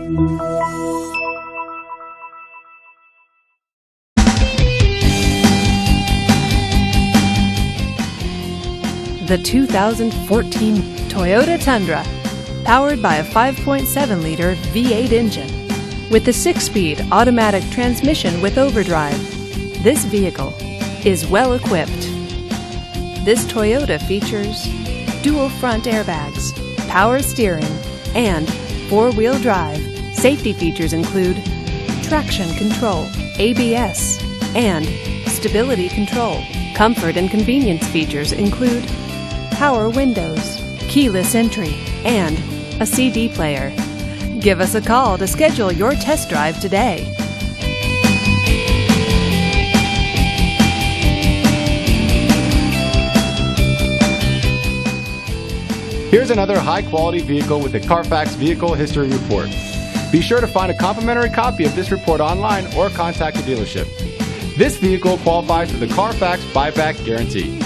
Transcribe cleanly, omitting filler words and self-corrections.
The 2014 Toyota Tundra, powered by a 5.7-liter V8 engine. With a 6-speed automatic transmission with overdrive, this vehicle is well equipped. This Toyota features dual front airbags, power steering, and 4-wheel drive. Safety features include traction control, ABS, and stability control. Comfort and convenience features include power windows, keyless entry, and a CD player. Give us a call to schedule your test drive today. Here's another high-quality vehicle with a Carfax Vehicle History Report. Be sure to find a complimentary copy of this report online or contact the dealership. This vehicle qualifies for the Carfax Buyback Guarantee.